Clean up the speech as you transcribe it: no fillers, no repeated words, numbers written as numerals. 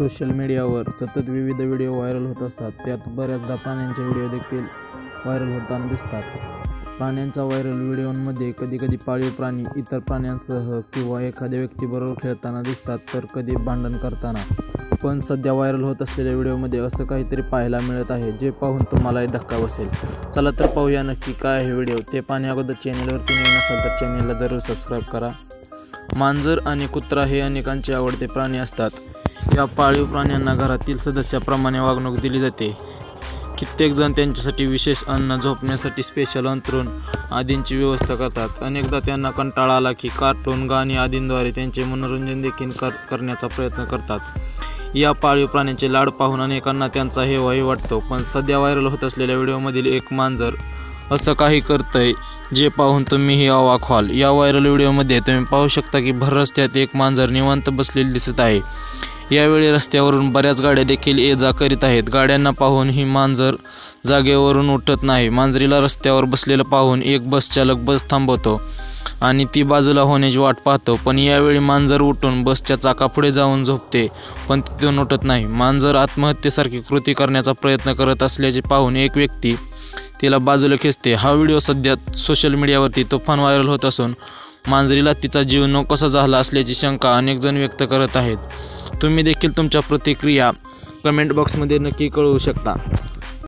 Social मीडियावर सतत विविध व्हिडिओ व्हायरल होत असतात। त्यात बऱ्याचदा प्राण्यांचे व्हिडिओ देखील व्हायरल होताना दिसतात। प्राण्यांच्या व्हायरल व्हिडिओमध्ये कधीकधी पाळीव प्राणी इतर प्राण्यांसह किंवा एखाद्या व्यक्तीबरोबर खेळताना दिसतात, तर कधी भांडण करताना। पण सध्या व्हायरल होत असलेल्या व्हिडिओमध्ये असं काहीतरी पाहायला मिळत आहे, जे पाहून तुम्हालाही धक्का बसेल। चला तर पाहूया नक्की काय आहे व्हिडिओ। ते पाहण्याअगोदर चॅनेलवरती नवीन असाल तर चॅनेलला जरूर सबस्क्राईब करा। मांजर आणि कुत्रा हे अनेकांचे आवडते प्राणी असतात। या पाळीव प्राण्यांना घरातील सदस्याप्रमाणे वागणूक दिली जाते। कित्येक जण त्यांच्यासाठी विशेष अन्न, झोपण्यासाठी स्पेशल अंथरूण आदींची व्यवस्था करतात। अनेकदा त्यांना कंटाळा आला की कार्टून, गाणी आदींद्वारे त्यांचे मनोरंजन देखील करण्याचा प्रयत्न करतात। या पाळीव प्राण्यांचे लाड पाहून अनेकांना त्यांचा हेवाही वाटतो। पण सध्या व्हायरल होत असलेल्या व्हिडिओमधील एक मांजर असं काही करतंय जे पाहून तुम्हीही अवाक व्हाल। या व्हायरल व्हिडिओमध्ये तुम्ही पाहू शकता की भर रस्त्यात एक मांजर निवांत बसलेली दिसत आहे। यावेळी रस्त्यावरून बऱ्याच गाड्या देखील ये जा करीत आहेत। गाड्यांना पाहून ही मांजर जागेवरून उठत नाही। मांजरीला रस्त्यावर बसलेलं पाहून एक बस चालक बस थांबवतो आणि ती बाजूला होण्याची वाट पाहतो। पण यावेळी मांजर उठून बसच्या चाकापुढे जाऊन झोपते, पण तिथून उठत नाही। मांजर आत्महत्येसारखी कृती करण्याचा प्रयत्न करत असल्याचे पाहून एक व्यक्ती तिला बाजूला खेचते। हा व्हिडिओ सध्या सोशल मीडियावरती तुफान व्हायरल होत असून मांजरीला तिचा जीव नकोसा झाला असल्याची शंका अनेक जण व्यक्त करत आहेत। तुम्ही देखील तुमच्या प्रतिक्रिया कमेंट बॉक्समध्ये नक्की कळवू शकता।